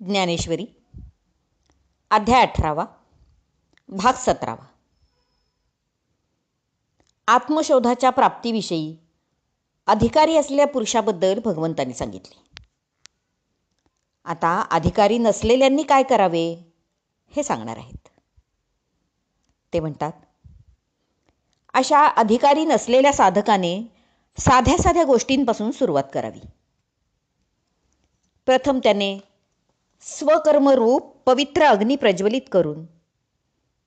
ज्ञानेश्वरी अध्याय 18 भाग 17 आत्मशोधाच्या प्राप्तीविषयी अधिकारी असलेल्या पुरुषाबद्दल भगवंतांनी सांगितले. आता अधिकारी नसलेल्यांनी काय करावे हे सांगणार आहेत. ते म्हणतात, अशा अधिकारी नसलेल्या साधकाने साध्या साध्या गोष्टींपासून सुरुवात करावी. प्रथम त्याने स्वकर्मरूप पवित्र अग्नी प्रज्वलित करून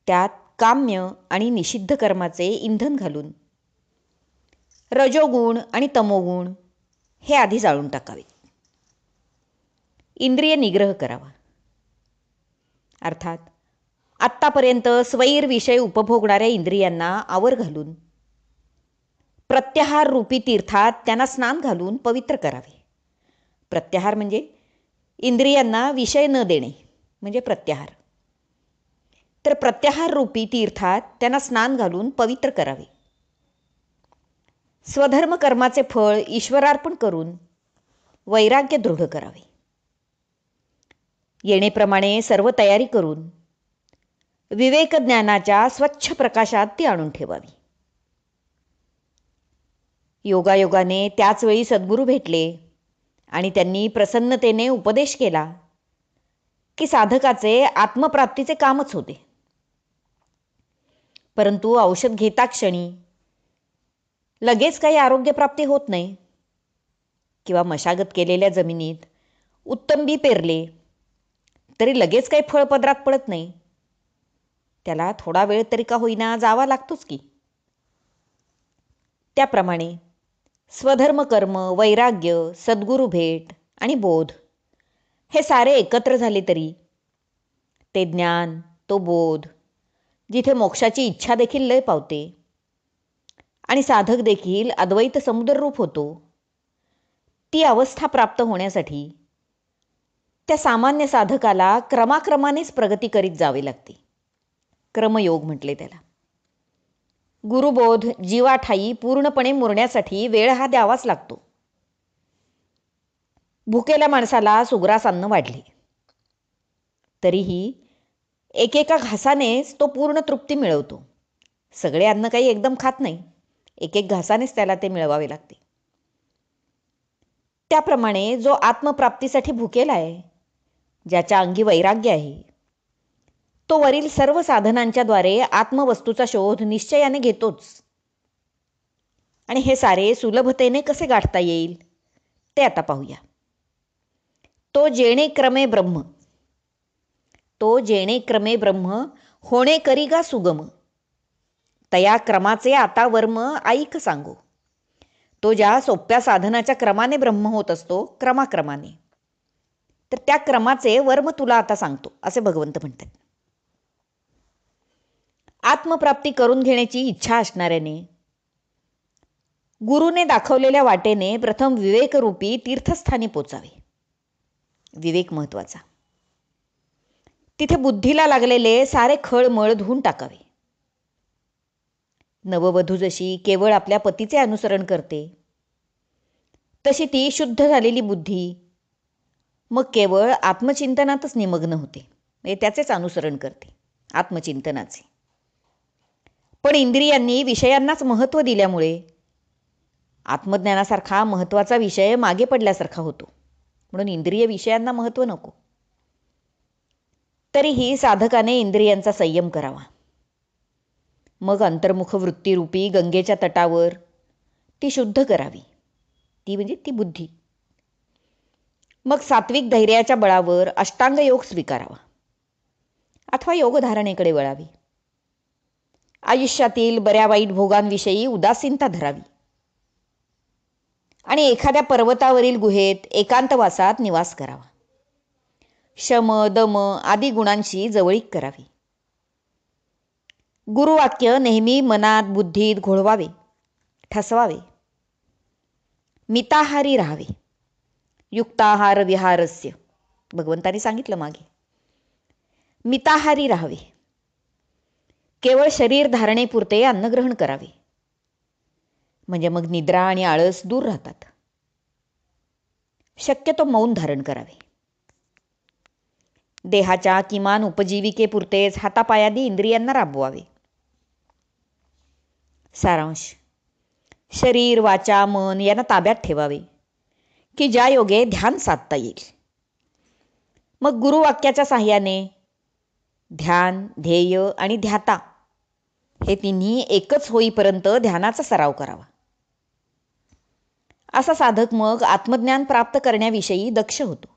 त्यात काम्य आणि निषिद्ध कर्माचे इंधन घालून रजोगुण आणि तमोगुण हे आधी जाळून टाकावे. इंद्रिय निग्रह करावा, अर्थात आत्तापर्यंत स्वैर विषय उपभोगणाऱ्या इंद्रियांना आवर घालून प्रत्याहार रूपी तीर्थात त्यांना स्नान घालून पवित्र करावे. प्रत्याहार म्हणजे इंद्रियांना विषय न देणे म्हणजे प्रत्याहार. तर प्रत्याहार रूपी तीर्थात त्यांना स्नान घालून पवित्र करावे. स्वधर्म कर्माचे फळ ईश्वरार्पण करून वैराग्य दृढ करावे. येणेप्रमाणे सर्व तयारी करून विवेक ज्ञानाच्या स्वच्छ प्रकाशात ती आणून ठेवावी. योगायोगाने त्याच वेळी सद्गुरू भेटले आणि त्यांनी प्रसन्नतेने उपदेश केला की साधकाचे आत्मप्राप्तीचे कामच होते. परंतु औषध घेता क्षणी लगेच काही आरोग्यप्राप्ती होत नाही, किंवा मशागत केलेल्या जमिनीत उत्तम बी पेरले तरी लगेच काही फळपदरात पडत नाही. त्याला थोडा वेळ तरी का होईना जावा लागतोच की. त्याप्रमाणे स्वधर्म कर्म, वैराग्य, सद्गुरू भेट आणि बोध हे सारे एकत्र झाले तरी ते ज्ञान, तो बोध जिथे मोक्षाची इच्छा देखील लय पावते आणि साधक देखील अद्वैत समुद्ररूप होतो, ती अवस्था प्राप्त होण्यासाठी त्या सामान्य साधकाला क्रमाक्रमानेच प्रगती करीत जावे लागते. क्रमयोग म्हटले त्याला. गुरुबोध जीवाठायी पूर्णपणे मुरण्यासाठी वेळ हा द्यावाच लागतो. भुकेल्या माणसाला सुग्रास अन्न वाढले तरीही एकेका घासानेच तो पूर्ण तृप्ती मिळवतो. सगळे अन्न काही एकदम खात नाही, एक एक घासानेच त्याला ते मिळवावे लागते. त्याप्रमाणे जो आत्मप्राप्तीसाठी भुकेला आहे, ज्याच्या अंगी वैराग्य आहे, तो वरील सर्व साधनांच्या द्वारे आत्मवस्तूचा शोध निश्चयाने घेतोच. आणि हे सारे सुलभतेने कसे गाठता येईल ते आता पाहूया. तो जेणे क्रमे ब्रह्म होणे करीगा सुगम, तया क्रमाचे आता वर्म ऐक सांगो. तो ज्या सोप्या साधनाच्या क्रमाने ब्रह्म होत असतो, क्रमाक्रमाने, तर त्या क्रमाचे वर्म तुला आता सांगतो, असे भगवंत म्हणतात. आत्मप्राप्ती करून घेण्याची इच्छा असणाऱ्याने गुरुने दाखवलेल्या वाटेने प्रथम विवेकरूपी तीर्थस्थानी पोचावे. विवेक महत्वाचा. तिथे बुद्धीला लागलेले सारे खळमळ धुवून टाकावे. नववधू जशी केवळ आपल्या पतीचे अनुसरण करते, तशी ती शुद्ध झालेली बुद्धी मग केवळ आत्मचिंतनातच निमग्न होते, म्हणजे त्याचेच अनुसरण करते, आत्मचिंतनाचे. पण इंद्रियांनी विषयांनाच महत्त्व दिल्यामुळे आत्मज्ञानासारखा महत्त्वाचा विषय मागे पडल्यासारखा होतो. म्हणून इंद्रिय विषयांना महत्त्व नको. तरीही साधकाने इंद्रियांचा संयम करावा. मग अंतर्मुख वृत्तीरूपी गंगेच्या तटावर ती शुद्ध करावी, ती म्हणजे ती बुद्धी. मग सात्विक धैर्याच्या बळावर अष्टांग योग स्वीकारावा अथवा योगधारणेकडे वळावी. आयुष्यातील बऱ्या वाईट भोगांविषयी उदासीनता धरावी आणि एखाद्या पर्वतावरील गुहेत एकांतवासात निवास करावा. शम दम आदी गुणांशी जवळीक करावी. गुरुवाक्य नेहमी मनात बुद्धीत घोळवावे, ठसवावे. मिताहारी राहावे. युक्ताहार विहारस्य, भगवंतांनी सांगितलं मागे. मिताहारी राहावे. केवळ शरीर धारणेपुरते अन्नग्रहण करावे, म्हणजे मग निद्रा आणि आळस दूर राहतात. शक्यतो मौन धारण करावे. देहाच्या किमान उपजीविकेपुरतेच हातापायादी इंद्रियांना राबवावे. सारांश: शरीर, वाचा, मन यांना ताब्यात ठेवावे की ज्या योगे ध्यान साधता येईल. मग गुरुवाक्याच्या साहाय्याने ध्यान, ध्येय आणि ध्याता हे तिन्ही एकच होईपर्यंत ध्यानाचा सराव करावा. असा साधक मग आत्मज्ञान प्राप्त करण्याविषयी दक्ष होतो.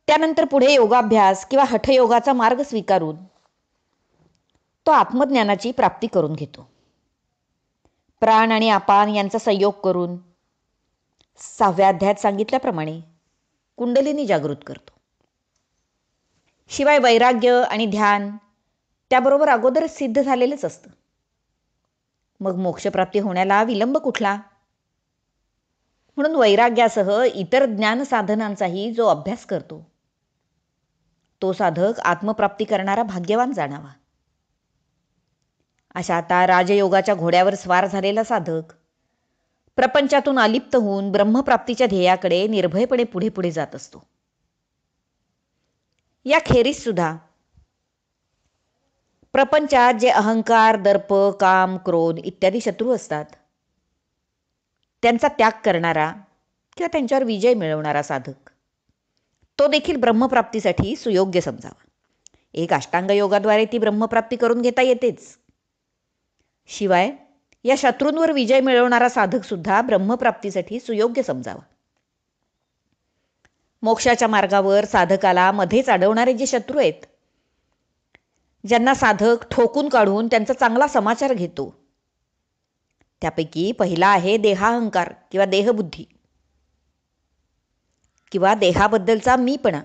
त्यानंतर पुढे योगाभ्यास किंवा हठयोगाचा मार्ग स्वीकारून तो आत्मज्ञानाची प्राप्ती करून घेतो. प्राण आणि अपान यांचा संयोग करून 6व्या अध्यायात सांगितल्याप्रमाणे कुंडलिनी जागृत करतो. शिवाय वैराग्य आणि ध्यान त्याबरोबर अगोदरच सिद्ध झालेलेच असतं. मग मोक्षप्राप्ती होण्याला विलंब कुठला? म्हणून वैराग्यासह इतर ज्ञान साधनांचाही जो अभ्यास करतो तो साधक आत्मप्राप्ती करणारा भाग्यवान जाणावा. अशा आता राजयोगाच्या घोड्यावर स्वार झालेला साधक प्रपंचातून अलिप्त होऊन ब्रह्मप्राप्तीच्या ध्येयाकडे निर्भयपणे पुढे पुढे जात असतो. या खेरीज सुद्धा प्रपंचात जे अहंकार, दर्प, काम, क्रोध इत्यादी शत्रू असतात त्यांचा त्याग करणारा किंवा त्यांच्यावर विजय मिळवणारा साधक तो देखील ब्रह्मप्राप्तीसाठी सुयोग्य समजावा. एक अष्टांग योगाद्वारे ती ब्रह्मप्राप्ती करून घेता येतेच. शिवाय या शत्रूंवर विजय मिळवणारा साधक सुद्धा ब्रह्मप्राप्तीसाठी सुयोग्य समजावा. मोक्षाच्या मार्गावर साधकाला मध्येच अडवणारे जे शत्रू आहेत, ज्यांना साधक ठोकून काढून त्यांचा चांगला समाचार घेतो, त्यापैकी पहिला आहे देहाहंकार किंवा देहबुद्धी किंवा देहाबद्दलचा मीपणा.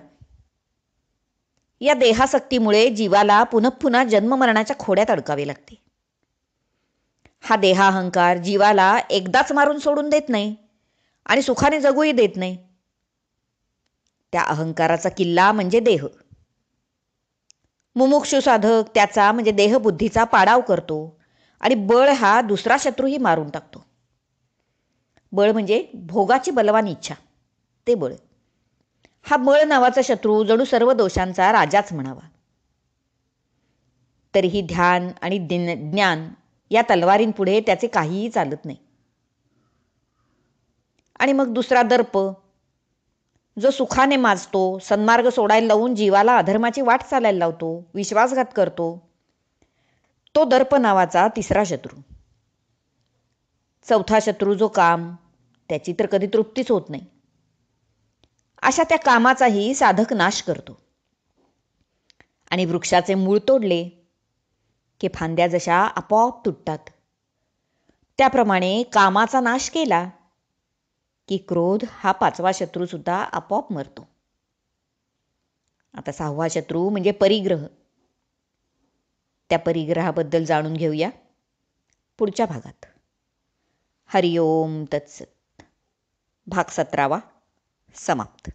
या देहासक्तीमुळे जीवाला पुनः पुन्हा जन्ममरणाच्या खोड्यात अडकावे लागते. हा देहाहंकार जीवाला एकदाच मारून सोडून देत नाही आणि सुखाने जगूही देत नाही. त्या अहंकाराचा किल्ला म्हणजे देह. मुमुक्षु साधक त्याचा म्हणजे देहबुद्धीचा पाडाव करतो आणि बळ हा दुसरा शत्रूही मारून टाकतो. बळ म्हणजे भोगाची बलवान इच्छा, ते बळ. हा बळ नावाचा शत्रू जणू सर्व दोषांचा राजाच म्हणावा. तरीही ध्यान आणि ज्ञान या तलवारींपुढे त्याचे काहीही चालत नाही. आणि मग दुसरा दर्प, जो सुखाने माजतो, सन्मार्ग सोडायला लावून जीवाला अधर्माची वाट चालायला लावतो, विश्वासघात करतो, तो दर्प नावाचा तिसरा शत्रू. चौथा शत्रू जो काम, त्याची तर कधी तृप्तीच होत नाही. अशा त्या कामाचाही साधक नाश करतो. आणि वृक्षाचे मूळ तोडले की फांद्या जशा आपोआप तुटतात, त्याप्रमाणे कामाचा नाश केला की क्रोध हा 5वा शत्रू सुद्धा आपोआप मरतो. आता 6वा शत्रू म्हणजे परिग्रह. त्या परिग्रहाबद्दल जाणून घेऊया पुढच्या भागात. हरिओम तत्सत. भाग 17वा समाप्त.